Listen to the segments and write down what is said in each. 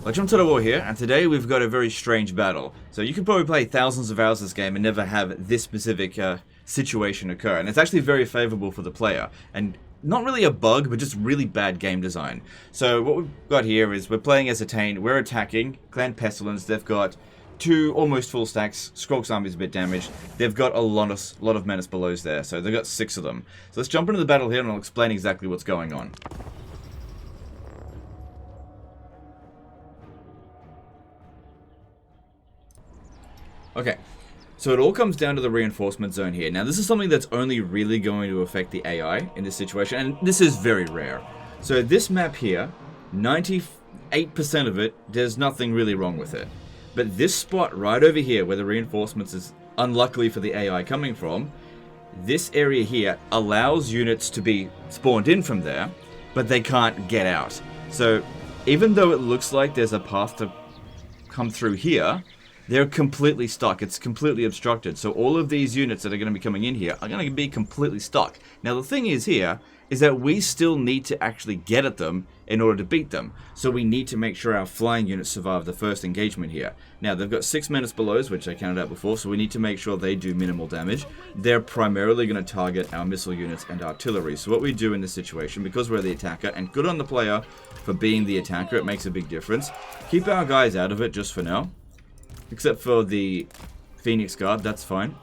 Welcome to the war here, and today we've got a very strange battle. So you can probably play thousands of hours this game and never have this specific situation occur, and it's actually very favorable for the player, and not really a bug, but just really bad game design. So what we've got here is we're playing as a Tain, we're attacking, Clan Pestilence, they've got 2 almost full stacks, Skrulk's army's a bit damaged, they've got a lot of Menace Belows there, so they've got 6 of them. So let's jump into the battle here and I'll explain exactly what's going on. Okay, so it all comes down to the reinforcement zone here. Now, this is something that's only really going to affect the AI in this situation, and this is very rare. So this map here, 98% of it, there's nothing really wrong with it. But this spot right over here, where the reinforcements is unluckily for the AI coming from, this area here allows units to be spawned in from there, but they can't get out. So even though it looks like there's a path to come through here, they're completely stuck. It's completely obstructed. So all of these units that are going to be coming in here are going to be completely stuck. Now the thing is here is that we still need to actually get at them in order to beat them. So we need to make sure our flying units survive the first engagement here. Now they've got 6 Menace Belows, which I counted out before, so we need to make sure they do minimal damage. They're primarily going to target our missile units and artillery. So what we do in this situation, because we're the attacker, and good on the player for being the attacker, it makes a big difference. Keep our guys out of it just for now. Except for the Phoenix Guard, that's fine.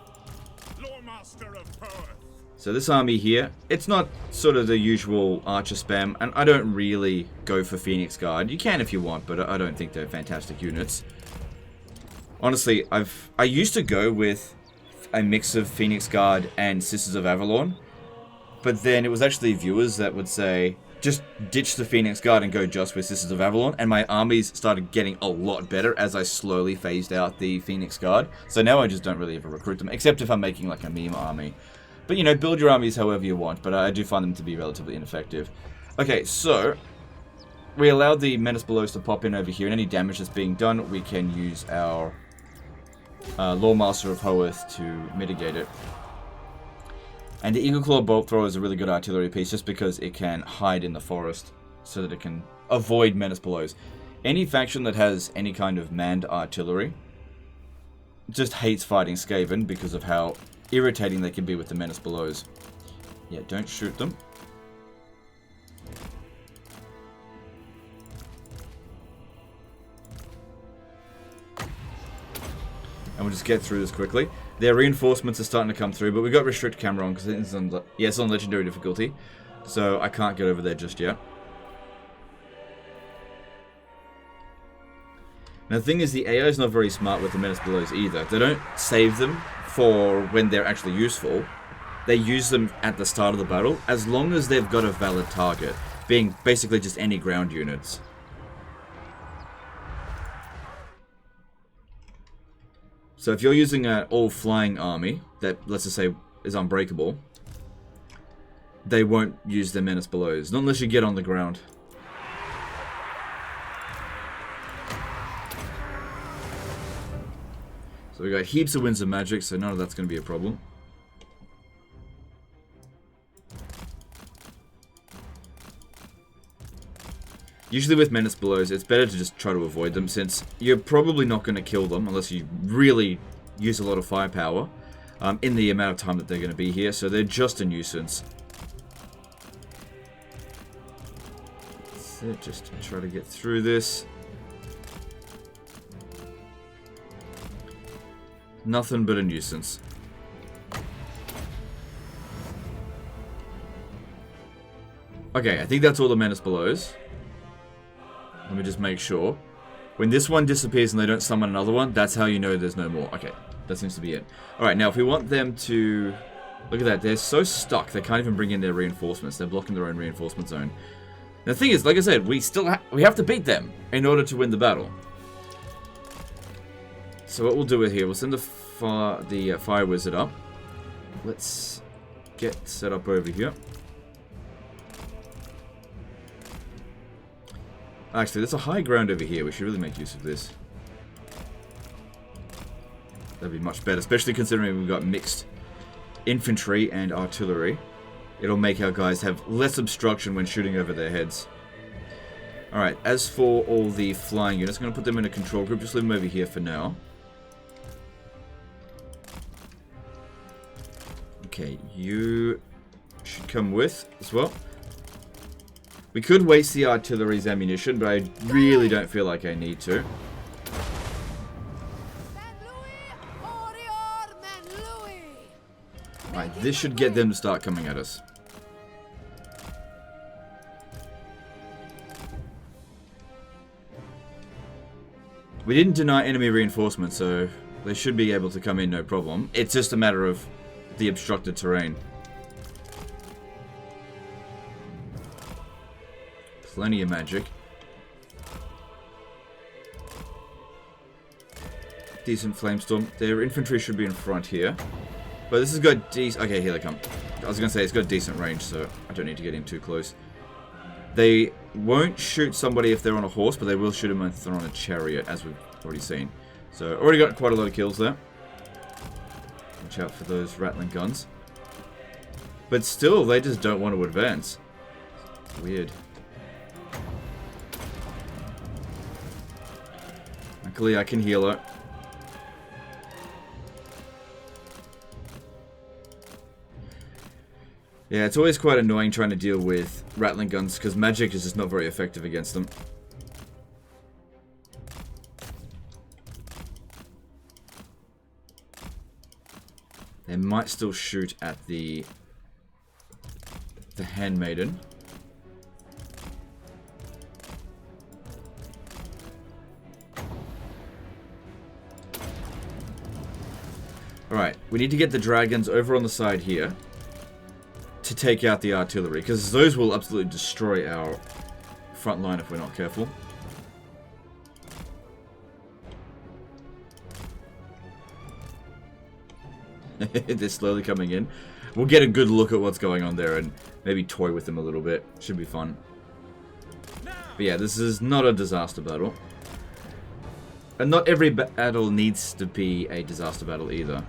So this army here, it's not sort of the usual archer spam, and I don't really go for Phoenix Guard. You can if you want, but I don't think they're fantastic units. Honestly, I used to go with a mix of Phoenix Guard and Sisters of Avalon, but then it was actually viewers that would say, just ditch the Phoenix Guard and go just with Sisters of Avalon, and my armies started getting a lot better as I slowly phased out the Phoenix Guard. So now I just don't really ever recruit them, except if I'm making like a meme army. But you know, build your armies however you want, but I do find them to be relatively ineffective. Okay, so we allowed the Menace Belows to pop in over here, and any damage that's being done, we can use our Lawmaster of Hoeth to mitigate it. And the Eagle Claw Bolt Thrower is a really good artillery piece just because it can hide in the forest so that it can avoid Menace Belows. Any faction that has any kind of manned artillery just hates fighting Skaven because of how irritating they can be with the Menace Belows. Yeah, don't shoot them. And we'll just get through this quickly. Their reinforcements are starting to come through, but we've got restrict camera on because it's on, it's on legendary difficulty. So I can't get over there just yet. Now the thing is, the AI is not very smart with the Menace Belows either. They don't save them for when they're actually useful. They use them at the start of the battle, as long as they've got a valid target, being basically just any ground units. So if you're using an all-flying army that, let's just say, is unbreakable, they won't use their Menace Belows, not unless you get on the ground. So we got heaps of Winds of Magic, so none of that's going to be a problem. Usually with Menace Belows, it's better to just try to avoid them, since you're probably not going to kill them unless you really use a lot of firepower in the amount of time that they're going to be here, so they're just a nuisance. That's it, just try to get through this. Nothing but a nuisance. Okay, I think that's all the Menace Belows. Let me just make sure. When this one disappears and they don't summon another one, that's how you know there's no more. Okay, that seems to be it. Alright, now if we want them to... Look at that, they're so stuck, they can't even bring in their reinforcements. They're blocking their own reinforcement zone. Now, the thing is, like I said, we have to beat them in order to win the battle. So what we'll do here, we'll send the Fire Wizard up. Let's get set up over here. Actually, there's a high ground over here. We should really make use of this. That'd be much better, especially considering we've got mixed infantry and artillery. It'll make our guys have less obstruction when shooting over their heads. Alright, as for all the flying units, I'm going to put them in a control group. Just leave them over here for now. Okay, you should come with as well. We could waste the artillery's ammunition, but I really don't feel like I need to. Alright, this should get them to start coming at us. We didn't deny enemy reinforcements, so they should be able to come in no problem. It's just a matter of the obstructed terrain. Plenty of magic. Decent flamestorm. Their infantry should be in front here. But this has got decent... Okay, here they come. I was going to say, it's got decent range, so I don't need to get in too close. They won't shoot somebody if they're on a horse, but they will shoot them if they're on a chariot, as we've already seen. So, already got quite a lot of kills there. Watch out for those rattling guns. But still, they just don't want to advance. It's weird. Luckily, I can heal her. Yeah, it's always quite annoying trying to deal with rattling guns because magic is just not very effective against them. They might still shoot at the handmaiden. Alright, we need to get the dragons over on the side here to take out the artillery, because those will absolutely destroy our front line if we're not careful. They're slowly coming in. We'll get a good look at what's going on there and maybe toy with them a little bit. Should be fun. But yeah, this is not a disaster battle. And not every battle needs to be a disaster battle either.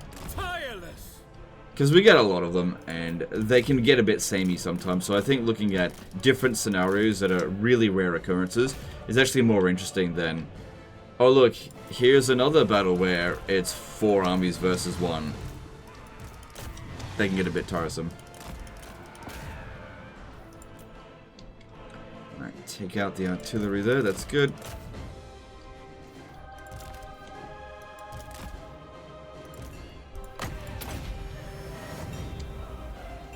Because we get a lot of them, and they can get a bit samey sometimes, so I think looking at different scenarios that are really rare occurrences is actually more interesting than, oh look, here's another battle where it's 4 armies versus 1. They can get a bit tiresome. Alright, take out the artillery there, that's good.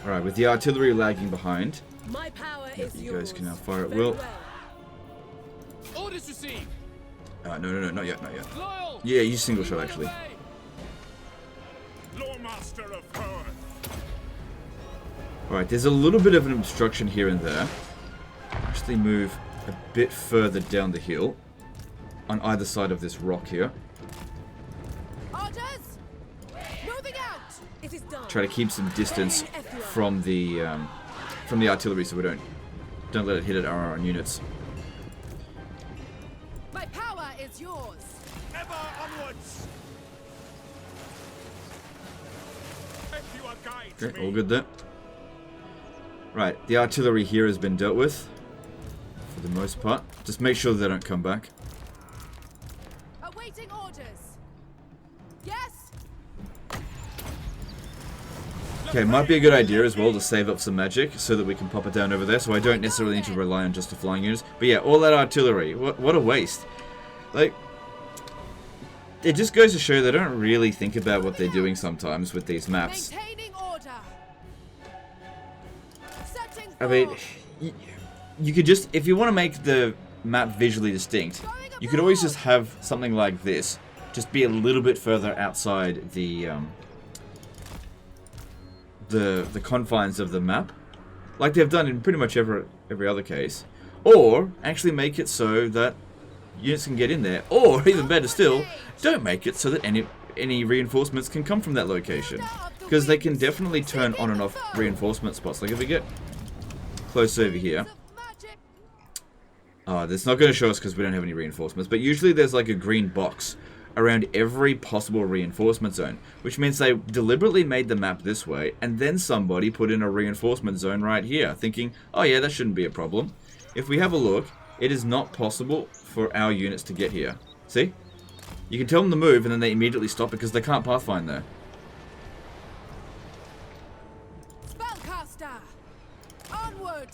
Alright, with the artillery lagging behind, my power is you guys can now yours. fire at will. Orders received. No, not yet, not yet. Loyal. Yeah, use single shot actually. Lawmaster of power. Alright, there's a little bit of an obstruction here and there. Actually move a bit further down the hill on either side of this rock here. Orders. Moving out. It is done. Try to keep some distance from the artillery so we don't let it hit at our own units. My power is yours. Ever onwards. If you are guides Okay, me. all good there. Right, the artillery here has been dealt with for the most part. Just make sure they don't come back. Awaiting orders. Yes. Okay, might be a good idea as well to save up some magic so that we can pop it down over there, so I don't necessarily need to rely on just the flying units. But yeah, all that artillery, what a waste. Like, it just goes to show they don't really think about what they're doing sometimes with these maps. Maintaining order. Setting I mean, forth. you could just, if you want to make the map visually distinct, you could always just have something like this, just be a little bit further outside the confines of the map, like they've done in pretty much every other case, or actually make it so that units can get in there, or even better still, don't make it so that any reinforcements can come from that location, because they can definitely turn on and off reinforcement spots. Like if we get close over here, it's not going to show us because we don't have any reinforcements, but usually there's like a green box around every possible reinforcement zone, which means they deliberately made the map this way, and then somebody put in a reinforcement zone right here, thinking, oh yeah, that shouldn't be a problem. If we have a look, it is not possible for our units to get here. See? You can tell them to move and then they immediately stop because they can't pathfind there. Spellcaster! Onward!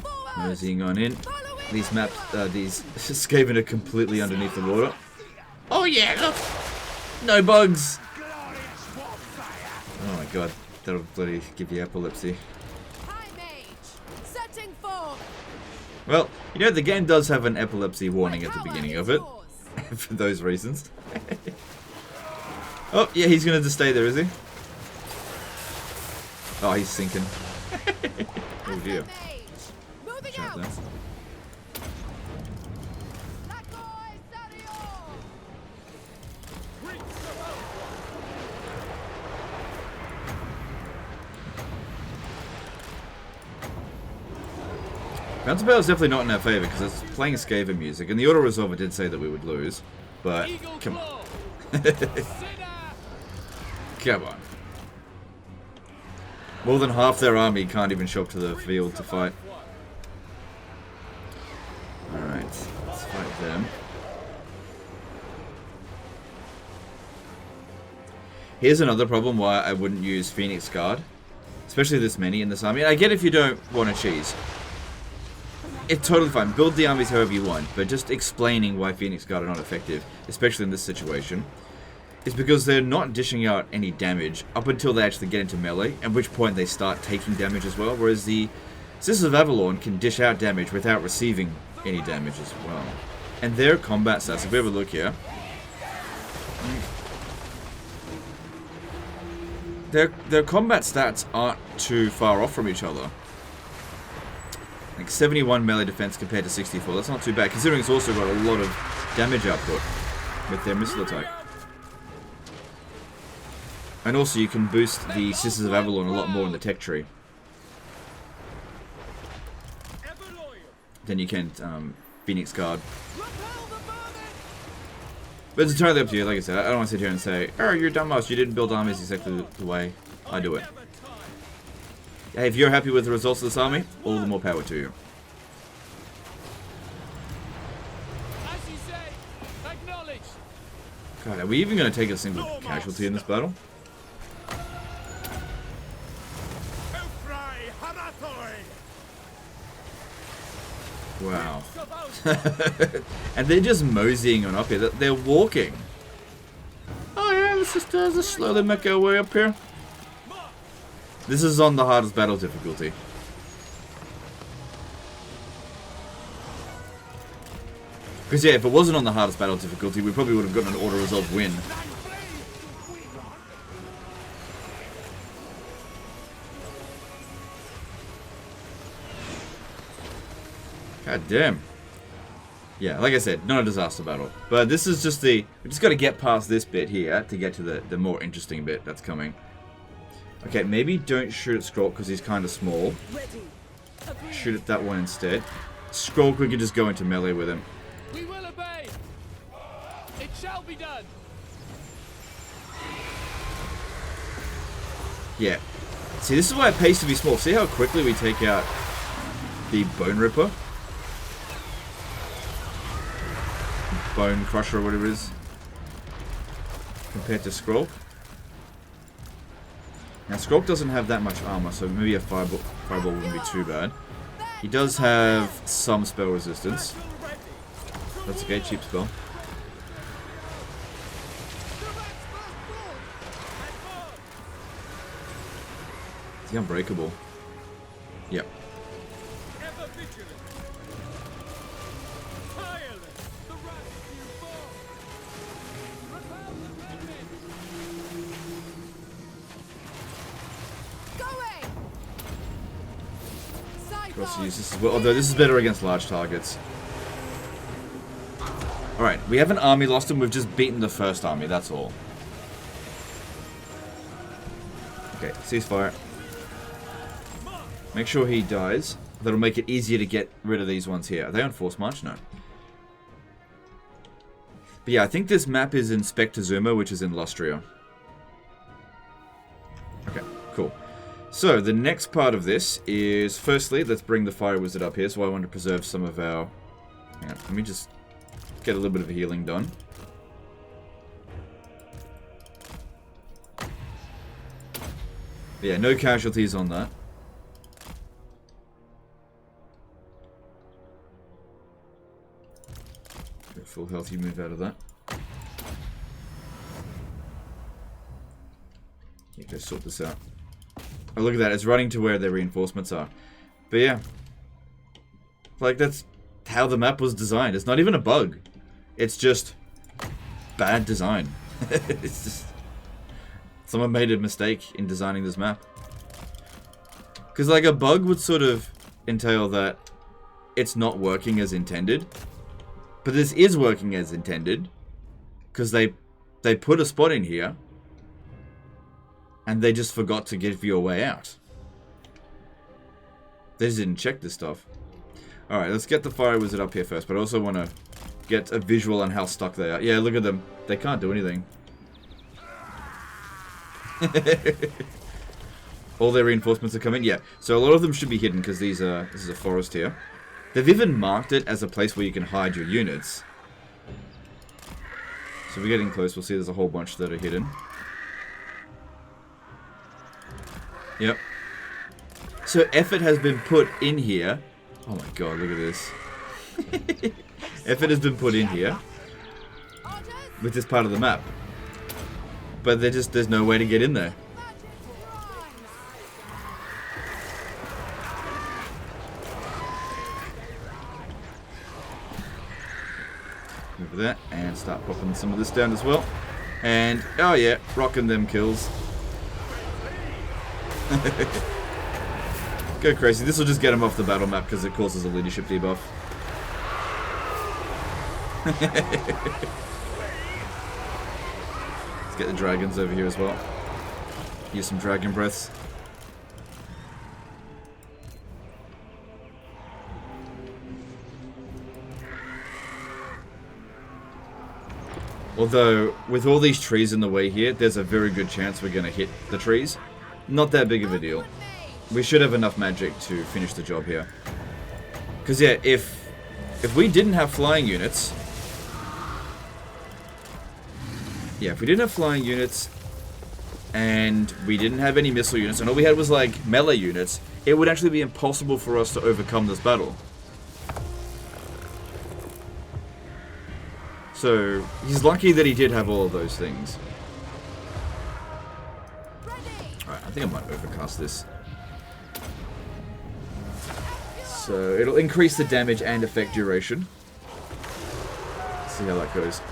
Forward! Moseying on in. Following These maps, onward! these Skaven are completely underneath the water. Oh yeah, look! No bugs! Oh my god, that'll bloody give you epilepsy. High mage! Setting forth! Well, you know, the game does have an epilepsy warning My at the tower beginning is of it. yours. For those reasons. Oh, yeah, he's gonna just stay there, is he? Oh, he's sinking. Oh dear. Mage! Moving Watch out out! there. Lakoi Sario! Bounce Battle is definitely not in our favor because it's playing Skaven music, and the auto resolver did say that we would lose, but come on. Come on. More than half their army can't even show up to the field to fight. Alright, let's fight them. Here's another problem why I wouldn't use Phoenix Guard, especially this many in this army. I get if you don't want to cheese. It's totally fine. Build the armies however you want, but just explaining why Phoenix Guard are not effective, especially in this situation, is because they're not dishing out any damage up until they actually get into melee, at which point they start taking damage as well, whereas the Sisters of Avalon can dish out damage without receiving any damage as well. And their combat stats, if we have a look here, their combat stats aren't too far off from each other. Like 71 melee defense compared to 64. That's not too bad, considering it's also got a lot of damage output with their missile attack. And also you can boost the Sisters of Avalon a lot more in the tech tree than you can Phoenix Guard. But it's entirely up to you. Like I said, I don't want to sit here and say, oh, you're a dumbass, you didn't build armies exactly the way I do it. Hey, if you're happy with the results of this army, all the more power to you. As you say, acknowledge. God, are we even going to take a single casualty in this battle? Wow. And they're just moseying on up here. They're walking. Oh yeah, let's just slowly make our way up here. This is on the hardest battle difficulty. Because yeah, if it wasn't on the hardest battle difficulty, we probably would have gotten an auto-resolve win. God damn. Yeah, like I said, not a disaster battle. But this is just we just got to get past this bit here to get to the more interesting bit that's coming. Okay, maybe don't shoot at Skrulk because he's kind of small. Shoot at that one instead. Skrulk, we can just go into melee with him. We will obey. It shall be done. Yeah. See, this is why it pays to be small. See how quickly we take out the Bone Ripper? Bone Crusher or whatever it is. Compared to Skrulk. Now, Skrulk doesn't have that much armor, so maybe a Fireball wouldn't be too bad. He does have some spell resistance. That's okay, cheap spell. Is he unbreakable? Yep. Also use this as well, although this is better against large targets. Alright, we haven't army lost him, we've just beaten the first army, that's all. Okay, ceasefire. Make sure he dies. That'll make it easier to get rid of these ones here. Are they on force march? No. But yeah, I think this map is in Spectre Zuma, which is in Lustria. Okay, cool. So, the next part of this is, firstly, let's bring the Fire Wizard up here. So I want to preserve some of our... Hang on, let me just get a little bit of healing done. Yeah, no casualties on that. Got full health, you move out of that. Yeah, go sort this out. Oh, look at that. It's running to where their reinforcements are. But yeah. Like, that's how the map was designed. It's not even a bug. It's just bad design. It's just... Someone made a mistake in designing this map. Because, like, a bug would sort of entail that it's not working as intended. But this is working as intended. Because they put a spot in here. And they just forgot to give you a way out. They just didn't check this stuff. Alright, let's get the Fire Wizard up here first. But I also want to get a visual on how stuck they are. Yeah, look at them. They can't do anything. All their reinforcements are coming. Yeah, so a lot of them should be hidden because this is a forest here. They've even marked it as a place where you can hide your units. So if we're getting close, we'll see there's a whole bunch that are hidden. Yep. So effort has been put in here. Oh my god, look at this. Effort has been put in here with this part of the map. But there's no way to get in there. Over there and start popping some of this down as well. And oh yeah, rocking them kills. Go crazy. This will just get him off the battle map because it causes a leadership debuff. Let's get the dragons over here as well. Use some dragon breaths. Although, with all these trees in the way here, there's a very good chance we're going to hit the trees. Not that big of a deal. We should have enough magic to finish the job here. Because yeah, if we didn't have flying units... Yeah, if we didn't have flying units, and we didn't have any missile units, and all we had was like melee units, it would actually be impossible for us to overcome this battle. So, he's lucky that he did have all of those things. Alright, I think I might overcast this. So, it'll increase the damage and effect duration. Let's see how that goes.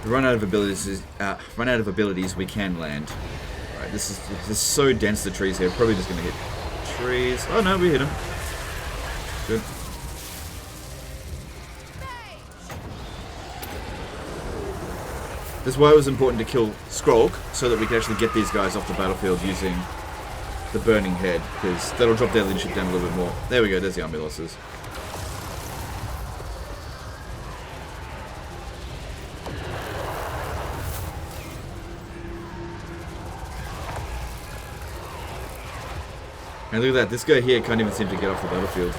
Run out of abilities, we can land. Alright, this is so dense, the trees here. Probably just gonna hit trees. Oh no, we hit them. Good. That's why it was important to kill Skrolk, so that we can actually get these guys off the battlefield using the Burning Head, because that'll drop their leadership down a little bit more. There we go, there's the army losses. And look at that, this guy here can't even seem to get off the battlefield.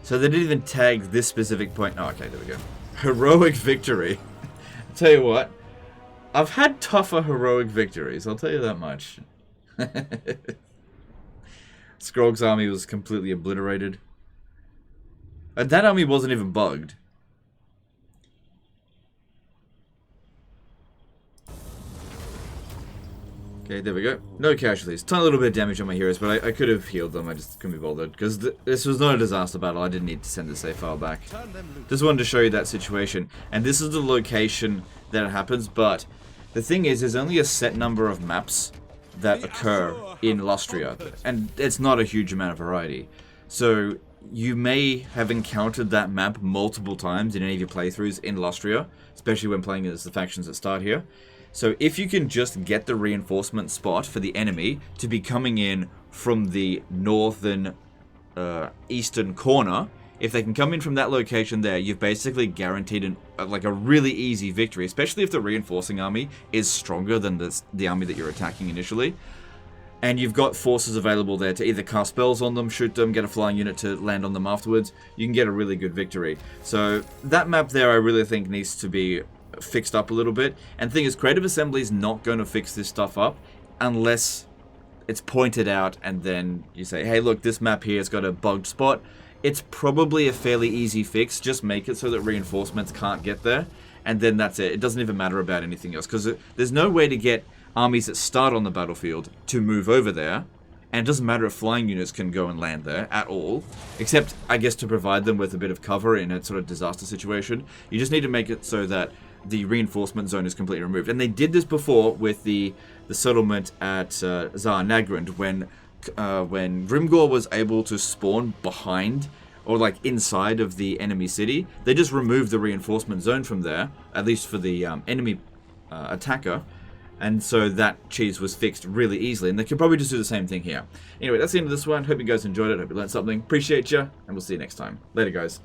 So they didn't even tag this specific point. Oh, okay, there we go. Heroic victory. I'll tell you what, I've had tougher heroic victories, I'll tell you that much. Skrog's army was completely obliterated. And that army wasn't even bugged. Okay, there we go. No casualties. Tiny little bit of damage on my heroes, but I could have healed them. I just couldn't be bothered. Because this was not a disaster battle. I didn't need to send the save file back. Just wanted to show you that situation. And this is the location that it happens, but the thing is, there's only a set number of maps that occur in Lustria. And it's not a huge amount of variety. So, you may have encountered that map multiple times in any of your playthroughs in Lustria. Especially when playing as the factions that start here. So if you can just get the reinforcement spot for the enemy to be coming in from the northern eastern corner, if they can come in from that location there, you've basically guaranteed like a really easy victory, especially if the reinforcing army is stronger than the army that you're attacking initially. And you've got forces available there to either cast spells on them, shoot them, get a flying unit to land on them afterwards. You can get a really good victory. So that map there I really think needs to be fixed up a little bit. And the thing is, Creative Assembly is not going to fix this stuff up unless it's pointed out and then you say, hey look, this map here has got a bugged spot. It's probably a fairly easy fix. Just make it so that reinforcements can't get there. And then that's it. It doesn't even matter about anything else. Because there's no way to get armies that start on the battlefield to move over there. And it doesn't matter if flying units can go and land there at all. Except, I guess, to provide them with a bit of cover in a sort of disaster situation. You just need to make it so that the reinforcement zone is completely removed. And they did this before with the settlement at Zar Nagrand when Grimgor was able to spawn behind or like inside of the enemy city. They just removed the reinforcement zone from there, at least for the enemy attacker. And so that cheese was fixed really easily. And they could probably just do the same thing here. Anyway, that's the end of this one. Hope you guys enjoyed it. Hope you learned something. Appreciate you. And we'll see you next time. Later, guys.